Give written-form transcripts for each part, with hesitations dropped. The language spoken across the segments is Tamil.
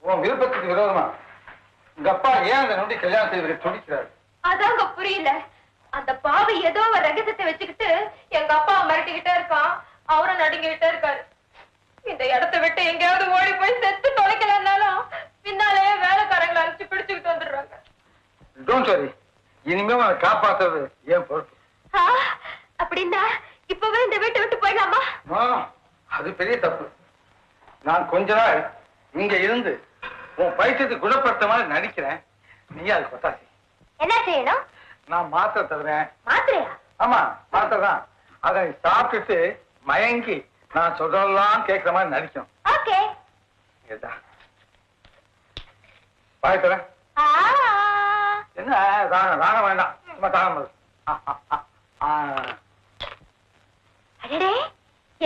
உன் விருப்பத்துக்கு விரோதமா உங்க அப்பா ஏன் அந்த நொண்டி கல்யாணம் செய்வதை துடிக்கிறாரு? அதாங்க புரியல. அந்த பாவி ஏதோ ஒரு ரகசியத்தை வச்சுக்கிட்டு எங்க அப்பா மிரட்டிக்கிட்டே இருக்கான். அவரும் நடுங்கிட்டே இருக்காரு. இந்த இடத்தை விட்டு எங்கேயாவது ஓடி போய் செத்து தொலைக்கலன்னாலும் பின்னாலேயே வேலைக்காரங்களை அழைச்சு பிடிச்சுக்கிட்டு வந்துடுறாங்க. டோன்ட் வரி, இனிமே அவனை காப்பாத்துறது ஏன் பொறுப்பு. அப்படின்னா இப்பவே இந்த வீட்டை விட்டு போயிடலாமா? அது பெரிய தப்பு. நான் கொஞ்ச நாள் இங்க இருந்து உன் பைத்தியத்தை குணப்படுத்த மாதிரி நடிக்கிறேன். நீ அது கொத்தாசி. என்ன செய்யணும்? நான் மாத்திரை தருவேன். மாத்திரையா? ஆமா, மாத்திரை தான். அதை சாப்பிட்டுட்டு மயங்கி நான் சொல்றதெல்லாம் கேட்கிற மாதிரி நடிக்கும். ஓகே. பாய் தரேன். என்ன தான வேண்டாம், சும்மா தானம். அடடே,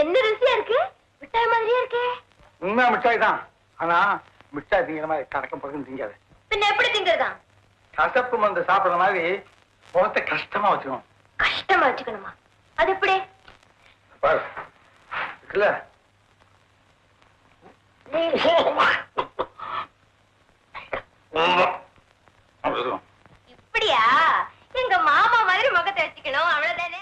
என்ன ருசியா இருக்கு. மிட்டாய் மாதிரியே இருக்கு. உண்மையா மிட்டாய் தான். ஆனா மிட்டாய் திங்கிற மாதிரி கணக்கம் பக்கம் திங்காது. பின்ன எப்படி திங்கிறதா? கசப்பு மருந்து சாப்பிடுற மாதிரி முகத்தை கஷ்டமா வச்சுக்கணும். கஷ்டமா வச்சுக்கணுமா? அது எப்படி? பாரு இருக்குல்ல, இப்படியா? எங்க மாமா மாதிரி முகத்தை வச்சுக்கணும், அவ்வளவுதானே.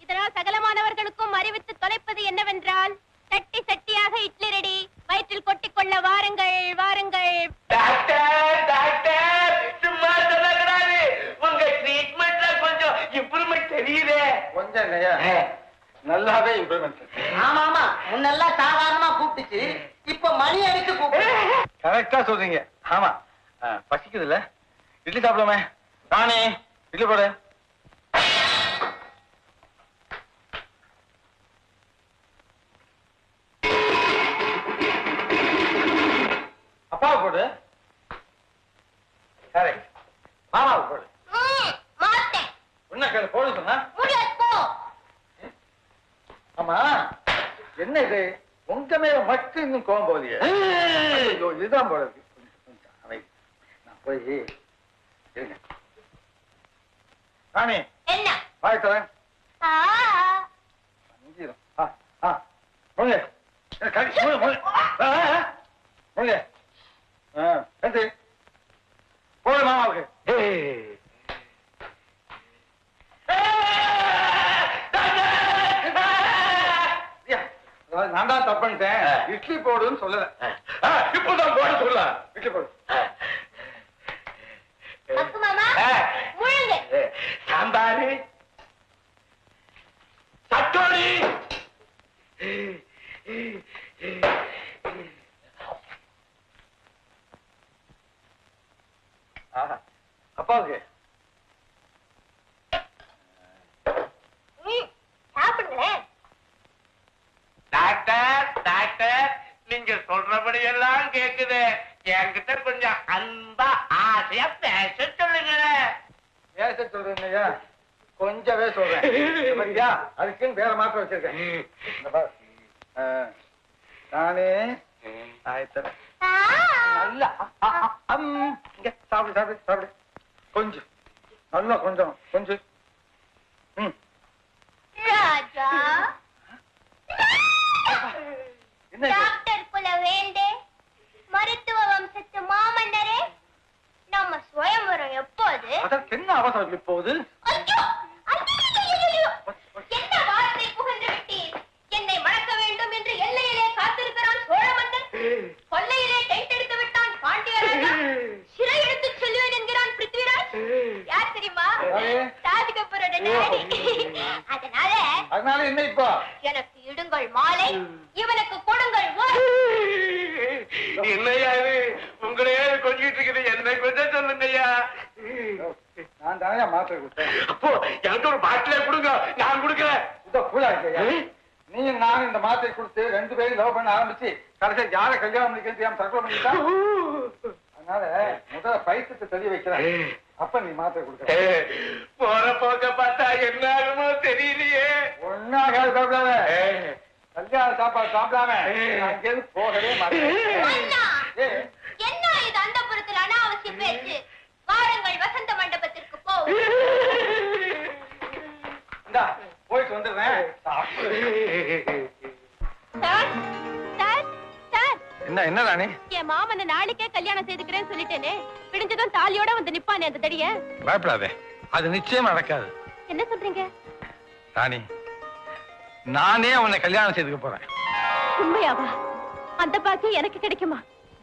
இதனால் சகலமானவர்களுக்கும் அறிவித்து தொலைப்பது என்னவென்றால், சட்டி சட்டியாக இட்லி ரெடி, வயிற்றில் கொட்டிக்கொள்ள வாருங்கள் வாருங்கள். டாக்டர் டாக்டர், சும்மா சொல்லக்கூடாது. உங்க ட்ரீட்மெண்ட்ல கொஞ்சம் இம்ப்ரூவ்மெண்ட் தெரியுதே. கொஞ்சம் இல்லையா? நல்லாவே இம்ப்ரூவ்மெண்ட். ஆமா ஆமா, முன்னெல்லாம் சாதாரணமா கூப்பிட்டுச்சு, இப்ப மணி அடிச்சு கூப்பிடு. கரெக்டா சொல்றீங்க. ஆமா, பசிக்குது இல்ல? இட்லி சாப்பிடலாமே. நானே இட்லி போடு. அப்பாவை போடு. கரெக்ட். மாமாவை போடு. என்ன போடு சொன்னா? ஆமா, என்ன இது உங்க மேல மட்டும் இன்னும் கோவம் போதிய? இதுதான் போல இருக்கு. நான் போய் இருங்க. ராணி, என்ன வாய் தரேன். போடு மாமாவுக்கு. நான் தான் தப்புட்டேன். இட்லி போடுன்னு சொல்லல. இப்பதான் போட சொல்ல. இட்லி போடு. சாம்பாரு, சட்டோடி. அப்பாவுக்கு சாப்பிடுங்களேன். டாக்டர் டாக்டர், நீங்க சொல்றபடி எல்லாம் கேக்குது. என்கிட்ட கொஞ்சம் அன்பா ஆசையா பேச சொல்லுங்களேன். பேச சொல்றீங்க? கொஞ்சவே சொல்றேன். அதுக்குன்னு வேற மாற்றம் வச்சிருக்கேன். நானே நல்லா சாப்பிடு சாப்பிடு சாப்பிடு. கொஞ்சம் நல்லா கொஞ்சம் கொஞ்சம். ராஜா, என்ன டாக்டர் குல வேண்டே, மருத்துவ வம்சத்து மாமன்னரே, நம்ம சுயம்பரம் எப்போது? அதற்கு என்ன அவசரம் இப்போது? என்ன வார்த்தை புகழ்ந்து விட்டீர்? என்னை மணக்க வேண்டும் என்று எல்லையிலே காத்திருக்கிறான் சோழ மன்னன். கொல்லையிலே டைட் எடுத்து விட்டான் பாண்டியராஜா. சிறை எடுத்து செல்வேன் என்கிறான் பிருத்விராஜ். யார் தெரியுமா? ராஜ்கபூரோட டேடி. அதனால என்ன இப்போ? எனக்கு இடுங்கள் மாலை, இவனுக்கு கொடுங்கள். என்னையா இது? உங்களையே கொஞ்சிட்டு இருக்குது. என்ன கொஞ்சம் சொல்லுங்கய்யா. நான் தானே மாத்திரை கொடுத்தேன். அப்போ எனக்கு ஒரு பாட்டிலே கொடுங்க, நான் கொடுக்கறேன். இதோ கூலா இருக்கையா? நீ நான் இந்த மாத்திரை கொடுத்து 2 பேரும் லவ் பண்ண ஆரம்பிச்சு கடைசியா யார கல்யாணம் பண்ணிக்க தெரியாம தற்கொலை பண்ணிட்டா. அதனால முதல்ல பைசத்தை தெரிய வைக்கிறேன், அப்ப நீ மாத்திரை கொடுக்க. போற போக்க பார்த்தா என்ன ஆகுமோ தெரியலையே. ஒன்னாகாது சாப்பிடாம, கல்யாண சாப்பாடு சாப்பிடாம அங்கேருந்து போகவே மாட்டேன். என்ன இது அந்தப்புறத்தில் அனாவசிய பேச்சு? வாருங்கள் வசந்த மண்டபத்திற்கு போ. இந்தா போயிட்டு வந்துடுறேன். Sir, sir, sir. என்ன ராணி? என் மாமனை நாளைக்கே கல்யாணம் செய்துக்கிறேன்னு சொல்லிட்டேனே. விடிஞ்சதும் தாலியோட வந்து நிப்பானே அந்த தடிய. பயப்படாதே, அது நிச்சயம் நடக்காது. என்ன சொல்றீங்க ராணி? நானே உன்னை கல்யாணம் செய்துக்க போறேன். உண்மையாவா? அந்த பாக்கியம் எனக்கு கிடைக்குமா?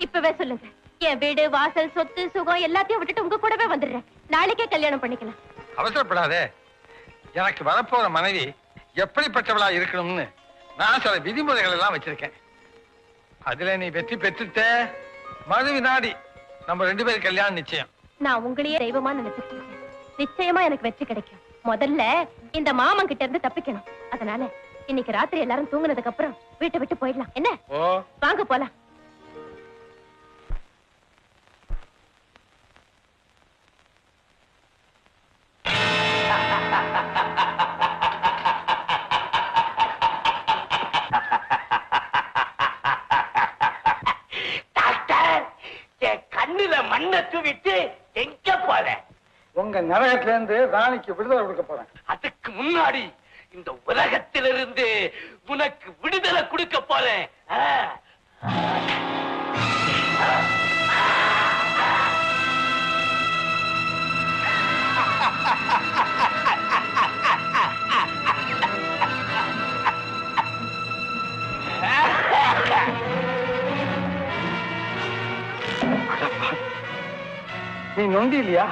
இப்பவே சொல்லுங்க. என் வீடு வாசல் சொத்து சுகம் எல்லாத்தையும் விட்டுட்டு உங்க கூடவே வந்துடுறேன். நாளைக்கே கல்யாணம் பண்ணிக்கலாம். அவசரப்படாதே. எனக்கு வரப்போற மனைவி எப்படிப்பட்டவளா இருக்கணும்னு நான் சில விதிமுறைகள் எல்லாம் வச்சிருக்கேன். அதுல நீ வெற்றி பெற்றுட்ட மறு வினாடி நம்ம 2 பேரும் கல்யாணம் நிச்சயம். நான் உங்களையே தெய்வமா நினைச்சிருக்கேன். நிச்சயமா எனக்கு வெற்றி கிடைக்கும். முதல்ல இந்த மாமன் கிட்ட இருந்து தப்பிக்கணும். அதனால இன்னைக்கு ராத்திரி எல்லாரும் தூங்குனதுக்கு அப்புறம் வீட்டை விட்டு போயிடலாம். என்ன? வாங்க போலாம். மண்ணை தூவிட்டு எங்க போற? உங்க நரகத்துல இருந்து ராணிக்கு விடுதலை கொடுக்க போறேன். அதுக்கு முன்னாடி இந்த உலகத்திலிருந்து உனக்கு விடுதலை கொடுக்க போறேன். நீ நொண்டி இல்லையா?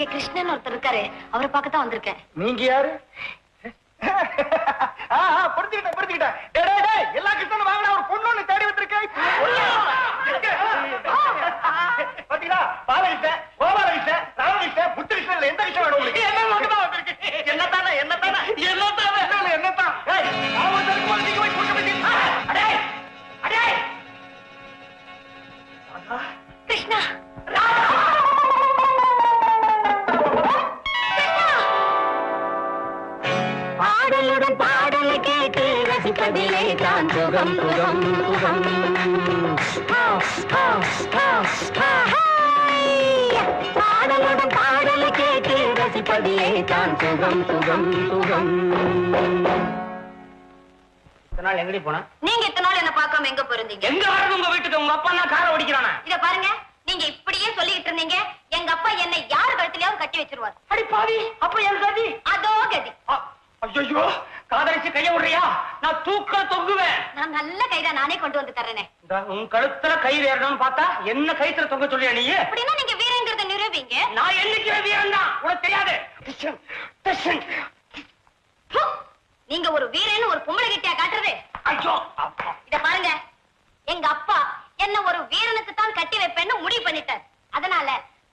இங்க கிருஷ்ணன் ஒருத்தர் இருக்காரு, அவரை பார்க்கத்தான் வந்திருக்கேன். நீங்க யாரு? புரிஞ்சுக்கிட்டேன். எல்லா கிருஷ்ணனும் வாங்கினா ஒரு பொண்ணு தேடி வந்திருக்கேன். பாத்தீங்களா, பாலகிருஷ்ணன், கோபாலகிருஷ்ணன், ராமகிருஷ்ணன், புத்திகிருஷ்ணன், எந்த கிருஷ்ணன் வேணும் உங்களுக்கு? என்னதான் கிருஷ்ணா, பாடலுடன் பாடலை கேட்டு ரசிப்பதிலே தான் சுகம் சுகம் சுகம். பாடலுடன் பாடலை கேட்டு ரசிப்பதிலே தான் சுகம் சுகம் சுகம். நாள் எங்கடி போனா? நீங்க இத்தனை நாள் என்ன பார்க்காம எங்க போயிருந்தீங்க? எங்க வரது உங்க வீட்டுக்கு? உங்க அப்பா நான் காரை ஓடிக்கிறானா? இத பாருங்க, நீங்க இப்படியே சொல்லிட்டு இருந்தீங்க, எங்க அப்பா என்னை யார் கழுத்திலயாவது கட்டி வச்சிருவார். அடி பாவி, அப்ப என் கதி அதோ கதி. ஐயோ, காதலிச்சு கைய விடுறியா? நான் தூக்க தொங்குவேன். நான் நல்ல கைதான், நானே கொண்டு வந்து தரேனே. உன் கழுத்துல கயிறு ஏறணும்னு பார்த்தா என்ன கயித்துல தொங்க சொல்லியா நீ? அப்படின்னா நீங்க வீரங்கிறத நிரூபிங்க. நான் என்னைக்கு வீரன் தான், உனக்கு தெரியாது. நீங்க ஒரு வீரன்னு ஒரு பொம்பளை கிட்டியா காட்டுறது? ஐயோ, இத பாருங்க, எங்க அப்பா என்ன ஒரு வீரனுக்கு தான் கட்டி வைப்பேன்னு முடிவு பண்ணிட்டார். அதனால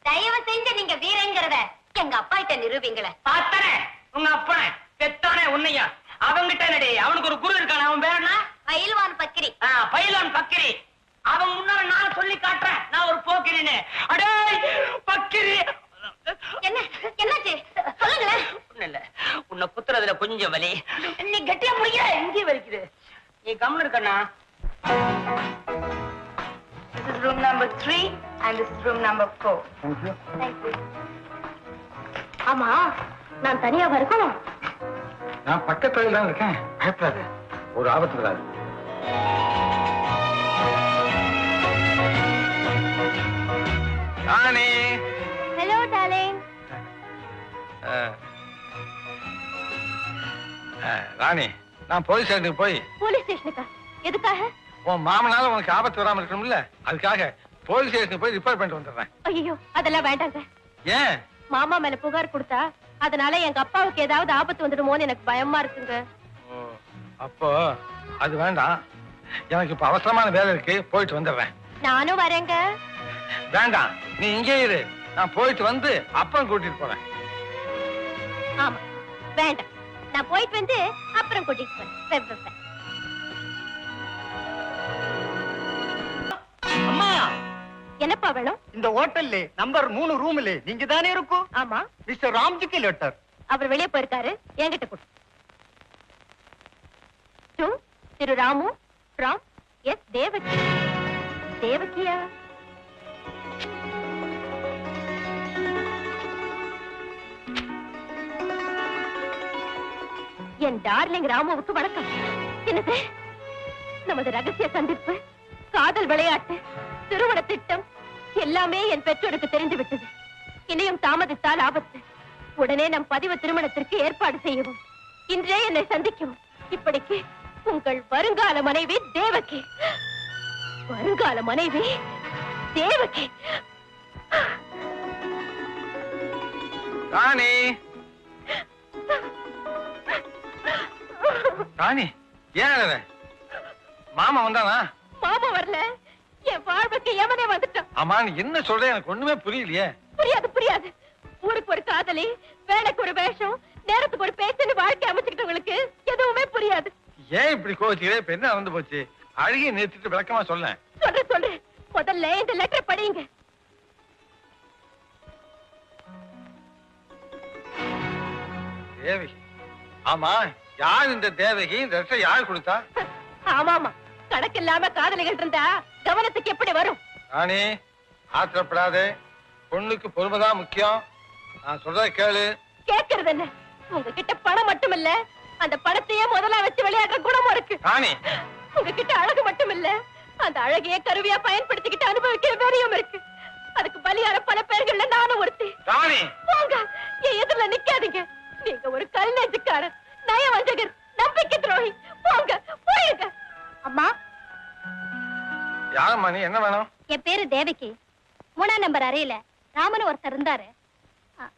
தயவு செஞ்சு நீங்க வீரங்கிறத எங்க அப்பா கிட்ட நிரூபிங்களே. பார்த்தனே உங்க அப்பனை பெத்தானே உன்னையா. அவங்கிட்ட என்னடி, அவனுக்கு ஒரு குரு இருக்கான, அவன் பேர் என்ன? பயில்வான் பக்கிரி. பயிலான் பக்கிரி. அவன் முன்னால நான் சொல்லி காட்டுறேன், நான் ஒரு போக்கிரின்னு. அடே பக்கிரி, என்ன என்னாச்சு சொல்லுங்களேன். ஒண்ணு இல்ல, உன்னை குத்துறதுல கொஞ்சம் வலி. நீ கட்டியா முடிக்கிற, இங்கே வலிக்குது. நீ கம்முன்னு இருக்கண்ணா. This is room number 3 and this is room number 4. Thank you. ஆமா, நான் தனியா இருக்கணும். நான் பக்கத்துல தான் இருக்கேன், பயப்படாத, ஒரு ஆபத்து வராது. ராணி. Hello darling. ராணி, நான் போலீஸ் ஸ்டேஷனுக்கு போய். போலீஸ் ஸ்டேஷனுக்கா? எதுக்காக? உன் மாமனால உனக்கு ஆபத்து வராம இருக்கணும்ல, அதுக்காக போலீஸ் ஸ்டேஷனுக்கு போய் ரிப்போர்ட் பண்ணிட்டு வந்துடுறேன். ஐயோ, அதெல்லாம் வேண்டாங்க. ஏன்? மாமா மேல புகார் கொடுத்தா அதனால எங்க அப்பாவுக்கு ஏதாவது ஆபத்து வந்துடுமோன்னு எனக்கு பயமா இருக்குங்க. அப்போ அது வேண்டாம், எனக்கு இப்ப அவசரமான வேலை இருக்கு, போயிட்டு வந்துடுறேன். நானும் வரேங்க. வேண்டாம், நீ இங்கே இரு, நான் போயிட்டு வந்து அப்புறம் கூட்டிட்டு போறேன். ஆமா, வேண்டாம், நான் போயிட்டு வந்து அப்புறம் கூட்டிட்டு போறேன். அம்மா, என்னப்பா வேணும்? இந்த ஹோட்டல்ல நம்பர் 3 ரூம்ல நீங்க தானே இருக்கும்? ஆமா, மிஸ்டர் ராம்ஜிக்கு லெட்டர். அவர் வெளியே போயிருக்காரு, என்கிட்ட கொடு. To திரு ராமு from எஸ் தேவகி. தேவகியா? என் டார்லிங் ராமுவுக்கு வணக்கம். என்னது, நமது ரகசிய சந்திப்பு, காதல் விளையாட்டு, திருமண திட்டம் எல்லாமே என் பெற்றோருக்கு தெரிந்து விட்டது. இனியும் தாமதித்தால் ஆபத்து. உடனே நம் பதிவு திருமணத்திற்கு ஏற்பாடு செய்யவும், இன்றே என்னை சந்திக்கவும். இப்படிக்கு உங்கள் வருங்கால மனைவி தேவகி. வருங்கால மனைவி தேவகி. ராணி, ராணி, ஏன் மாமா வந்தானா? மாமா வரல, என் வாழ்வுக்கு எவனே வந்துட்டான். ஆமா, நீ என்ன சொல்ற, எனக்கு ஒண்ணுமே புரியலையே. புரியாது புரியாது. ஊருக்கு ஒரு காதலி, வேலைக்கு ஒரு வேஷம், நேரத்துக்கு ஒரு பேச்சுன்னு வாழ்க்கை அமைச்சுக்கிட்டவங்களுக்கு எதுவுமே புரியாது. ஏன் இப்படி கோச்சிக்கிறே? இப்ப என்ன நடந்து போச்சு? அழுகி நிறுத்திட்டு விளக்கமா சொல்ல. சொல்றேன், முதல்ல இந்த லெட்டர் படிங்க. தேவகி? ஆமா, யார் இந்த தேவகி? இந்த லெட்டர் யார் கொடுத்தா? ஆமாமா, கணக்கு இல்லாம காதலிகள் இருந்தா கவனத்துக்கு எப்படி வரும்? ராணி, ஆத்திரப்படாதே, பொண்ணுக்கு பொறுமைதான் முக்கியம். நான் சொல்றத கேளு. கேட்கறது என்ன? உங்ககிட்ட பணம் மட்டும் இல்ல, அந்த பணத்தையே முதல்ல வச்சு விளையாடுற குணமும் இருக்கு. ராணி, உங்ககிட்ட அழகு மட்டும் இல்ல, அந்த அழகையே கருவியா பயன்படுத்திக்கிட்டு அனுபவிக்கிற வெறியும் இருக்கு. அதுக்கு பலியான பல பேர்கள்ல நானும் ஒருத்தி. ராணி, போங்க, என் எதிரில நிக்காதீங்க. நீங்க ஒரு கல் நெஞ்சுக்காரர், நயவஞ்சகர், நம்பிக்கை துரோகி. போங்க, போயிருங்க. அம்மா, யாரம்மா நீ? என்ன வேணும்? என் பேரு தேவகி. 3ஆம் நம்பர் அறையில ராமன் ஒருத்தர் இருந்தாரு.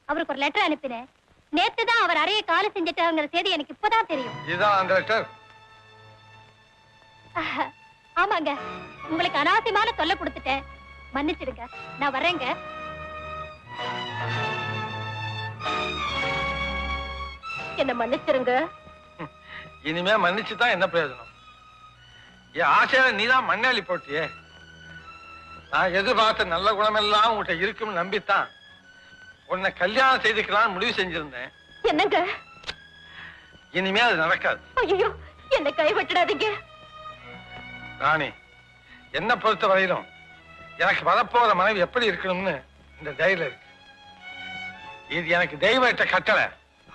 அவருக்கு ஒரு லெட்டர் அனுப்பினேன். நேத்து தான் அவர் அறைய காலி செஞ்சுட்டாங்கிற செய்தி எனக்கு இப்பதான் தெரியும். இதுதான் அந்த லெட்டர்? ஆமாங்க, உங்களுக்கு அனாவசியமான தொல்லை கொடுத்துட்டேன், மன்னிச்சிடுங்க. நான் வரேங்க. என்ன மன்னிச்சிருங்க. இனிமே மன்னிச்சுதான் என்ன பிரயோஜனம்? என் ஆசையில நீதான் மண்ணாளி போட்டியே. நான் எதிர்பார்த்த நல்ல குணமெல்லாம் உங்கள்கிட்ட இருக்கும்னு நம்பித்தான் உன்னை கல்யாணம் செய்துக்கலாம் முடிவு செஞ்சிருந்தேன். என்னங்க? இனிமே அது நடக்காது. ஐயோ, என்ன கைவிட்டுடாதீங்க. ராணி, என்ன பொறுத்த வரையிலும் எனக்கு வரப்போற மனைவி எப்படி இருக்கணும்னு இந்த தைரியம் இருக்கு. இது எனக்கு தெய்வட்ட கட்டளை,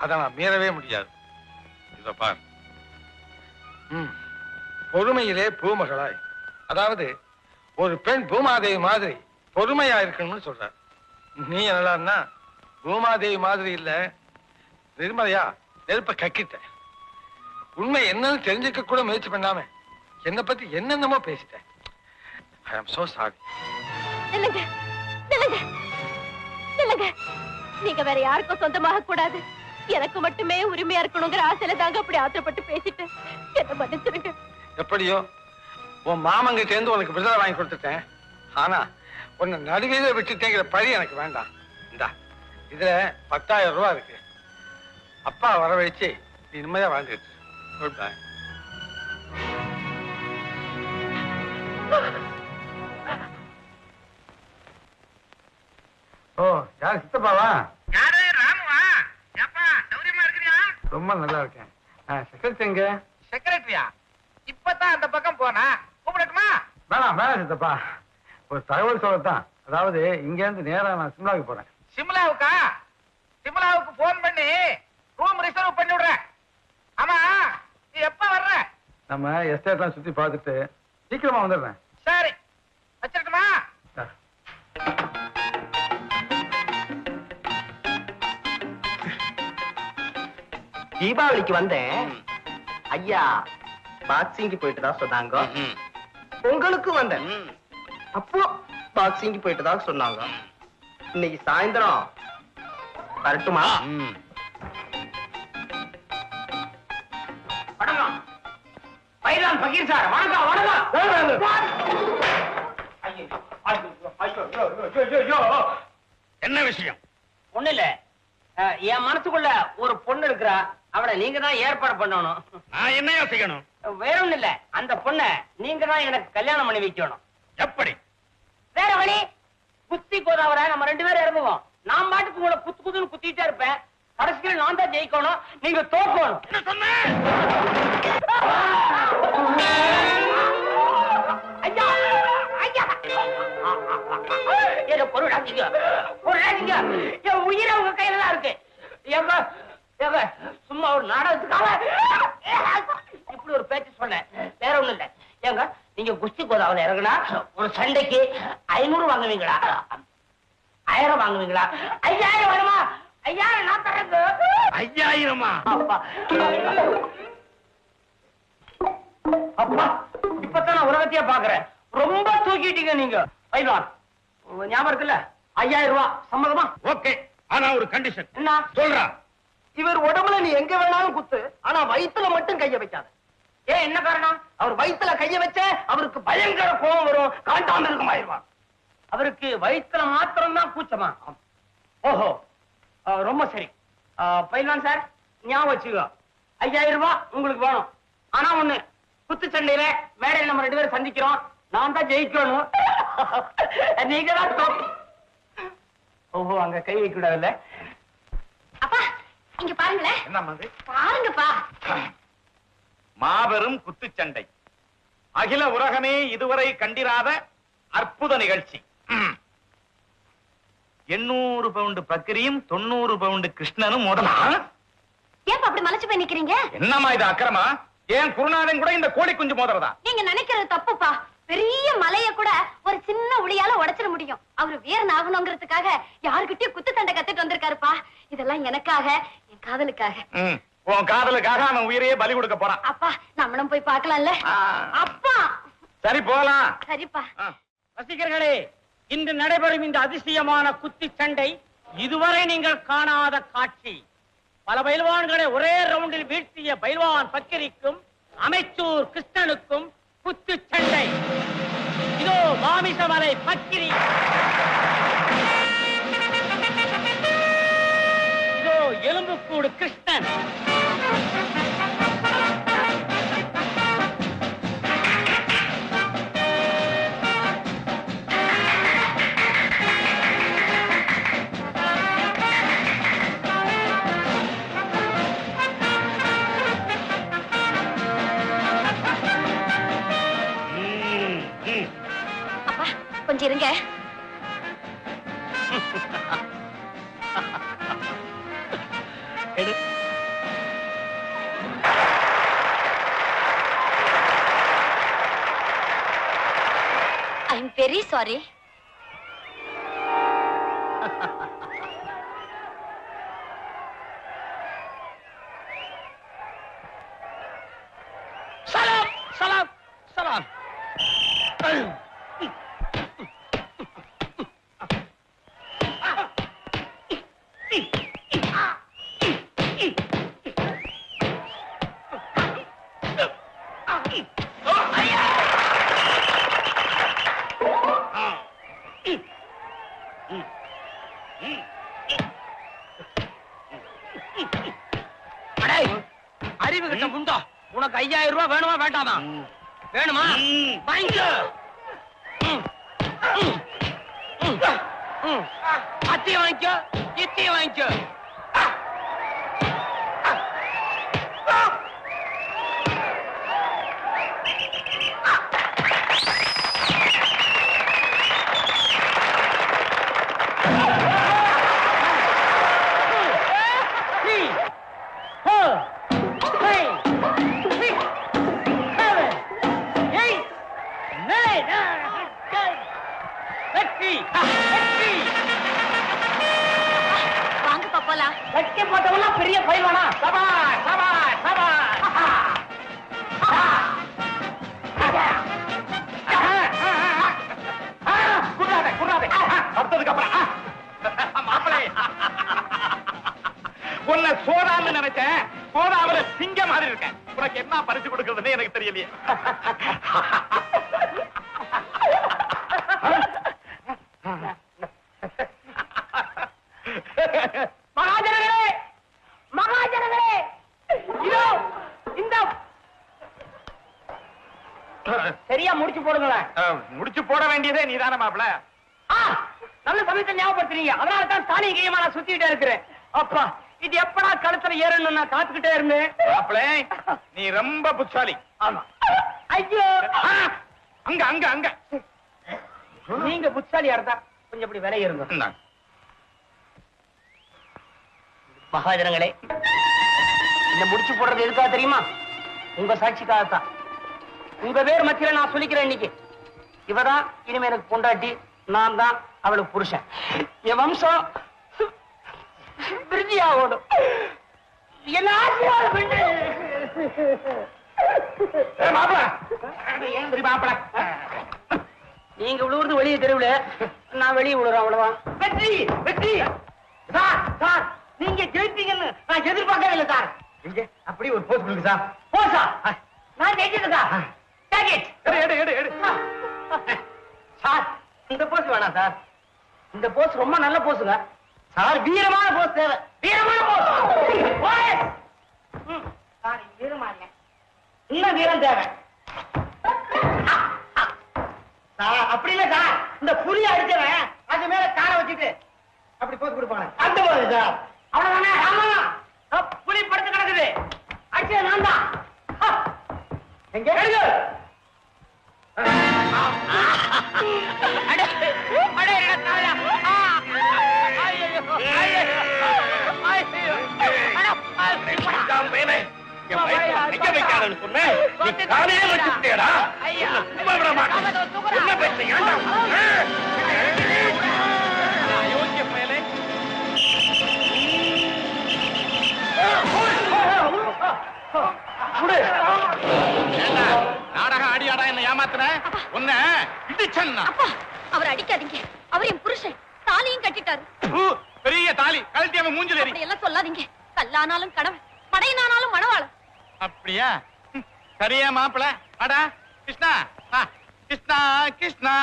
அதை நான் மீறவே முடியாது. இத பார், பொறுமையிலே பூமகளாய், அதாவது ஒரு பெண் பூமாதேவி மாதிரி பொறுமையா இருக்கணும்னு சொல்ற. நீ என்னடான்னா பூமாதேவி மாதிரி இல்ல, நிர்மலையா நெருப்ப கக்கிட்ட. உண்மை என்னன்னு தெரிஞ்சுக்க கூட முயற்சி பண்ணாம என்னை பத்தி என்னென்னமோ பேசிட்டேன். ஐ ஆம் சோ சாரி. இல்லங்க, இல்லங்க, இல்லங்க. நீங்க வேற யாருக்கும் சொந்தமாக கூடாது, எனக்கு மட்டுமே உரிமையா இருக்கணுங்கிற ஆசையில தாங்க அப்படி ஆத்திரப்பட்டு பேசிட்டேன். என்ன மன்னிச்சிருங்க. எப்படியோ உன் மாமங்கிட்ட இருந்து உனக்கு விடுதலை வாங்கி கொடுத்துட்டேன். ஆனா உன்னை நடுவில விட்டுட்டேங்கிற பழி எனக்கு வேண்டாம். இந்தா, இதுல 10,000 ரூபாய் இருக்கு. அப்பா வரவழைச்சு நீ நிம்மதியா வாழ்ந்துட்டு. Good bye. ஓ, யார் சித்தப்பாவா? யாரு? ராமுவா? ஏப்பா சௌரியமா இருக்கிறியா? ரொம்ப நல்லா இருக்கேன். செக்ரட்டரி எங்க? செக்ரட்டரியா? இப்பதான் அந்த பக்கம் போனா, கூப்பிடட்டுமா? வேணாம் வேணாம் சித்தப்பா, ஒரு தகவல் சொல்லத்தான். அதாவது இங்க இருந்து நேரா நான் சிம்லாவுக்கு போறேன். சிம்லாவுக்கா? சிம்லாவுக்கு போன் பண்ணி ரூம் ரிசர்வ் பண்ணி விடுறேன். ஆமா, நீ எப்ப வர்ற? நம்ம எஸ்டேட்லாம் சுத்தி பார்த்துட்டு சீக்கிரமா வந்துடுறேன். சரி, வச்சிருக்குமா? தீபாவளிக்கு வந்தேன். ஐயா பாக்ஸிங்க்கு போயிட்டு தான் சொன்னாங்க. உங்களுக்கு வந்தேன், அப்போ பாக்ஸிங்க்கு போயிட்டு தான் சொன்னாங்க. இன்னைக்கு சாயந்தரம் வரட்டுமா? வணக்கம் பைலான் பகீர் சார். வணக்கம் வணக்கம். என்ன விஷயம்? ஒண்ணு இல்ல, என் மனசுக்குள்ள ஒரு பொண்ணு இருக்கிறா, அவளை நீங்க தான் ஏற்பாடு பண்ணணும். நான் என்னையா செய்யணும்? வேற ஒண்ணு இல்ல, அந்த பொண்ணை நீங்க தான் எனக்கு கல்யாணம் பண்ணி வைக்கணும். எப்படி? வேற வழி, குத்தி கோதாவரை நம்ம 2 பேரும் இறங்குவோம். நான் பாட்டுக்கு உங்களை குத்து குத்துன்னு குத்திட்டே இருப்பேன். கடைசியில் நான் தான் ஜெயிக்கணும், நீங்க தோக்கணும். என்ன சொன்ன? ஐயா ஐயா, என்ன பொருளாதீங்க, பொருளாதீங்க. என் உயிரை உங்க கையில தான் இருக்கு. எங்க எங்க சும்மா ஒரு நாடகத்துக்காக இப்படி ஒரு பேச்சு சொன்னேன், வேற ஒண்ணும் இல்ல. ஏங்க நீங்க குஸ்தி கோதாவல இறங்குனா ஒரு சண்டைக்கு 500 வாங்குவீங்களா? 1000 வாங்குவீங்களா? 5000 வருமா? 5000 நான் தரேங்க. 5000மா? அப்பா அப்பா, இப்பதான் நான் உலகத்தையே பாக்குறேன். ரொம்ப தூக்கிட்டீங்க நீங்க. பைலான் ஞாபகம் இருக்குல்ல? 5000 ரூபாய் சம்மதமா? ஓகே, ஆனா ஒரு கண்டிஷன். என்ன சொல்றா. இவர் உடம்புல நீ எங்க வேணாலும் குத்து, ஆனா வயித்துல மட்டும் கைய வைக்காத. ஏன், என்ன காரணம்? அவர் வயித்துல கைய வச்ச அவருக்கு பயங்கர கோபம் வரும், காண்டாம இருக்குமாயிருவான். அவருக்கு வயித்துல மாத்திரம் தான் கூச்சமா? ஓஹோ, ரொம்ப சரி. பைலான் சார் ஞாபகம் வச்சுக்கோ, 5000 ரூபாய் உங்களுக்கு வேணும். ஆனா ஒண்ணு, குத்து சண்டையில மேடையில் நம்ம 2 பேரும் சந்திக்கிறோம், நான் தான் ஜெயிக்கணும், நீங்க தான். ஓஹோ, அங்க கை வைக்க கூடாதுல்ல. அப்பா இங்க பாருங்களேன். என்ன மாதிரி? பாருங்கப்பா. மாபெரும் குத்துச்சண்டை, அகில உலகமே இதுவரை கண்டிராத அற்புத நிகழ்ச்சி. 800 பவுண்டு பக்கிரியும் 90 பவுண்டு கிருஷ்ணனும் முதலா. ஏப்பா அப்படி மலைச்சு போய் நிக்கிறீங்க? என்னம்மா இது அக்கிரமா? ஏன் குருநாதன் கூட இந்த கோழி குஞ்சு மோதுறதா? நீங்க நினைக்கிறது தப்புப்பா. பெரிய மலைய கூட ஒரு சின்ன உளியால உடைச்சிட முடியும். அவரு வீரன் ஆகணுங்கிறதுக்காக யாருக்கிட்டயும் குத்து சண்டை கத்துட்டு வந்திருக்காருப்பா. இதெல்லாம் எனக்காக, என் காதலுக்காக. உன் காதலுக்காக அவன் உயிரையே பலி கொடுக்க போறான். அப்பா நம்மளும் போய் பார்க்கலாம்ல? அப்பா சரி போலாம். சரிப்பா. ரசிகர்களே, இன்று நடைபெறும் இந்த அதிசயமான குத்தி சண்டை இதுவரை நீங்கள் காணாத காட்சி. பல பைல்வான்களை ஒரே ரவுண்டில் வீழ்த்திய பைல்வான் பக்கிரிக்கும் அமைச்சூர் கிருஷ்ணனுக்கும் குத்து சண்டை. இதோ மாமிசமலை பக்கிரி, இதோ எலும்புக்கூடு கிருஷ்ணன். கொஞ்சம் இருங்க. I am very sorry. சலாம் சலாம் சலாம். அறிவு கிட்ட முண்டா, உனக்கு 5000 ரூபாய் வேணுமா வேண்டாமா? வேணுமா? வாங்கிக்க. அத்தையும் வாங்கிக்கோ, இத்தையும் வாங்கிக்கோ. வாங்க போலாம். வெட்டி போட்டவெல்லாம் பெரிய பைல்வானா? சபாஷ் சபாஷ் சபாஷ். குடாதே குடாதே. அடுத்ததுக்கு அப்புறம் மாப்பிளை உன்னை சோதான்னு நினைச்சேன். சோதாவில சிங்க மாதிரி இருக்கேன். உனக்கு என்ன பரிசு கொடுக்கறதுன்னு எனக்கு தெரியலையே. மகாஜனங்களே மகாஜனங்களே, இதோ இந்த சரியா முடிச்சு போடுங்களேன். முடிச்சு போட வேண்டியதே நீதான மாப்பிள. நல்ல சமயத்தை ஞாபகப்படுத்துறீங்க. அதனால தான் தானி கையமா நான் சுத்திட்டே இருக்கிறேன். அப்பா, இது எப்படா கழுத்துல ஏறணும் நான் காத்துக்கிட்டே இருந்தேன். மாப்பிள, நீ ரொம்ப புத்தாலி. ஆமா. ஐயோ, அங்க அங்க அங்க நீங்க புத்தாலியா இருந்தா கொஞ்சம் இப்படி விலை இருங்க. மகாஜனங்களே, இந்த முடிச்சு போடுறது எதுக்காக தெரியுமா? உங்க சாட்சிக்காகத்தான். உங்க பேர் மத்தியில நான் சொல்லிக்கிறேன். இன்னைக்கு இவதான் இனிமே எனக்கு பொண்டாட்டி, நான் தான் அவளுக்கு புருஷன். என் வம்சம் விருத்தியாகணும். என்ன ஆசீர்வாதம் பண்ணு. மாப்பிள, ஏன் தெரியுமா மாப்பிள, நீங்க விழுவுறது வெளியே தெருவுல, நான் வெளியே விழுறேன். அவ்வளவுதான். வெற்றி வெற்றி. சார் சார், நீங்க ஜெயிப்பீங்கன்னு நான் எதிர்பார்க்கவே இல்லை சார். இங்க அப்படி ஒரு போஸ் கொடுங்க சார். போஸா? நான் ஜெயிச்சது சார். சார், இந்த போஸ் வேணாம் சார். இந்த போஸ் ரொம்ப நல்ல போஸுங்க சார். வீரமான போஸ் தேவை. வீரமான போஸ். சார், வீரமா இல்ல, இன்னும் வீரம் தேவை சார். அப்படி இல்ல சார், இந்த புலியை அடிச்சவன் அது மேல காலை வச்சுட்டு அப்படி போட்டு கொடுப்பாங்க. அந்த மாதிரி சார். அவ்வளவுதானே? ஆமா, புலி படுத்து கிடக்குது. அடிச்சது நான் தான். எங்க நாடகம் அடியாடா என்ன ஏமாத்துன உன்னை இடிச்சன்னா. அவர் அடிக்காதீங்க. அவர் என் புருஷன். தாலியும் கட்டிட்டாரு. பெரிய தாலி கழட்டி அவன் மூஞ்சில எறி. அப்படி எல்லாம் சொல்லாதீங்க. கல்லானாலும் கணவன், படையனானாலும் மணவாளன். அப்படியா? சரியா மாப்பிள? அடா கிருஷ்ணா, கிருஷ்ணா கிருஷ்ணா.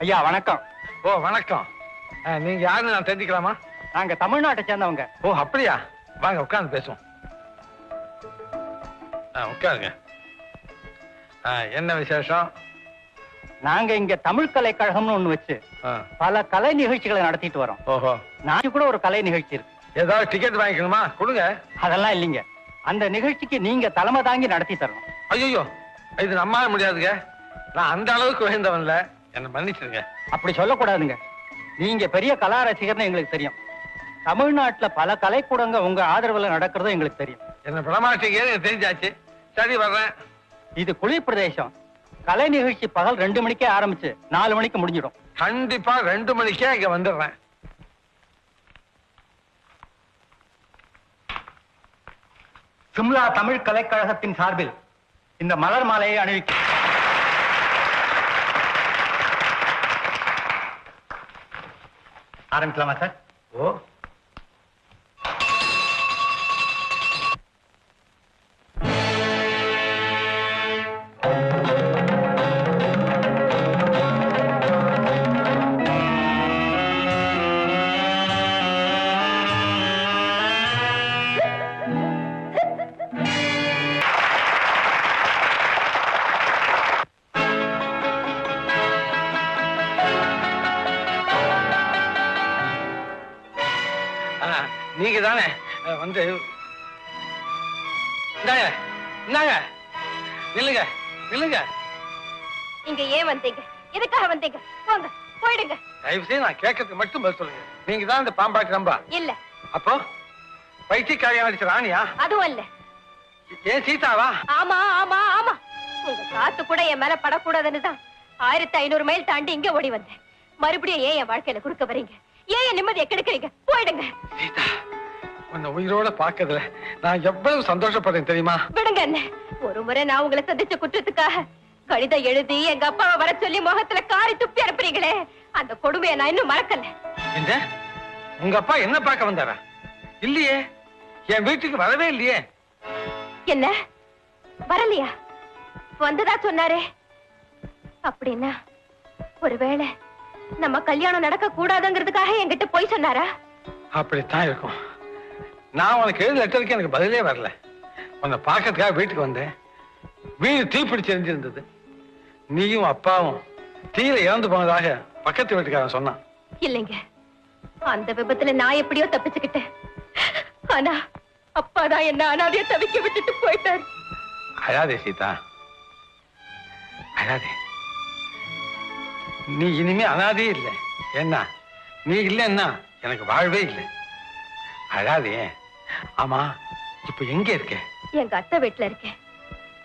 ஐயா வணக்கம். ஓ வணக்கம். நீங்க யாருன்னு நான் தெரிஞ்சுக்கலாமா? நாங்க தமிழ்நாட்டை சேர்ந்தவங்க. ஓ அப்படியா? வாங்க உட்கார்ந்து பேசுவோம். உட்காருங்க. என்ன விசேஷம்? நாங்க இங்க தமிழ் கலை கழகம்னு ஒண்ணு வச்சு பல கலை நிகழ்ச்சிகளை நடத்திட்டு வரோம். ஓஹோ. நாளைக்கு கூட ஒரு கலை நிகழ்ச்சி இருக்கு. ஏதாவது டிக்கெட் வாங்கிக்கணுமா? கொடுங்க. அதெல்லாம் இல்லைங்க. அந்த நிகழ்ச்சிக்கு நீங்க தலைமை தாங்கி நடத்தி தரணும். ஐயோ, இது நம்மால முடியாதுங்க. நான் அந்த அளவுக்கு உயர்ந்தவன்ல, என்ன மன்னிச்சிருங்க. அப்படி சொல்லக்கூடாதுங்க. நீங்க பெரிய கலா ரசிகர்னு எங்களுக்கு தெரியும். தமிழ்நாட்டுல பல கலைக்கூடங்க உங்க ஆதரவுல நடக்கிறதும் எங்களுக்கு தெரியும். என்ன பிரமாட்டிங்கன்னு எனக்கு தெரிஞ்சாச்சு. சரி வர்றேன். இது குளிர் பிரதேசம். கலை நிகழ்ச்சி பகல் 2 மணிக்கே ஆரம்பிச்சு 4 மணிக்கு முடிஞ்சிடும். கண்டிப்பா 2 மணிக்கே இங்க வந்துடுறேன். சிம்லா தமிழ் கலைக்கழகத்தின் சார்பில் இந்த மலர் மாலையை அணிவிக்கும். ஆரம்பிக்கலாமா சார்? ஓ. நீங்க தானே வந்து நில்லுங்க நில்லுங்க. இங்க ஏன் வந்தீங்க? எதுக்காக வந்தீங்க? போங்க, போயிடுங்க. தயவு செய்து நான் கேட்கறதுக்கு மட்டும் பதில் சொல்லுங்க. நீங்க தான் இந்த பாம்பாட்டி நம்பா? இல்ல. அப்போ பைத்தியக்காரியா நடிச்ச ராணியா? அதுவும் இல்ல. ஏன் சீதாவா? ஆமா ஆமா ஆமா. உங்க காத்து கூட என் மேல படக்கூடாதுன்னு தான் 1500 மைல் தாண்டி இங்க ஓடி வந்தேன். மறுபடியும் ஏன் என் வாழ்க்கையில குறுக்க வரீங்க? ஏன் என் நிம்மதியை கெடுக்கிறீங்க? போயிடுங்க. சீதா, உன்னை உயிரோட பாக்குறதுல நான் எவ்வளவு சந்தோஷப்படுறேன் தெரியுமா? விடுங்க என்ன. ஒரு முறை நான் உங்களை சந்திச்ச குற்றத்துக்காக கடிதம் எழுதி எங்க அப்பாவை வர சொல்லி முகத்துல காரி துப்பி அனுப்புறீங்களே, அந்த கொடுமையை நான் இன்னும் மறக்கல. என்ன? உங்க அப்பா என்ன பார்க்க வந்தாரா? இல்லையே, என் வீட்டுக்கு வரவே இல்லையே. என்ன வரலையா? வந்ததா சொன்னாரே. அப்படின்னா ஒருவேளை நம்ம கல்யாணம் நடக்க கூடாதுங்கிறதுக்காக என்கிட்ட போய் சொன்னாரா? அப்படித்தான் இருக்கும். நான் உனக்கு எழுதி லெட்டருக்கு எனக்கு பதிலே வரல. உன்னை பார்க்கறதுக்காக வீட்டுக்கு வந்தேன். வீடு தீப்பிடிச்சு எரிஞ்சிருந்தது. நீயும் அப்பாவும் தீயில இறந்து போனதாக பக்கத்து வீட்டுக்காரன் சொன்னான். இல்லைங்க, அந்த விபத்துல நான் எப்படியோ தப்பிச்சுக்கிட்டேன். ஆனா அப்பாதான் என்ன அனாதைய தவிக்க விட்டுட்டு போயிட்டாரு. அழாதே சீதா, அழாதே. நீ இனிமே அனாதே இல்லை. என்ன, நீ இல்லைன்னா எனக்கு வாழ்வே இல்லை. அழாதே. ஆமா, இப்ப எங்க இருக்க? எங்க அத்தை வீட்டுல இருக்கேன்.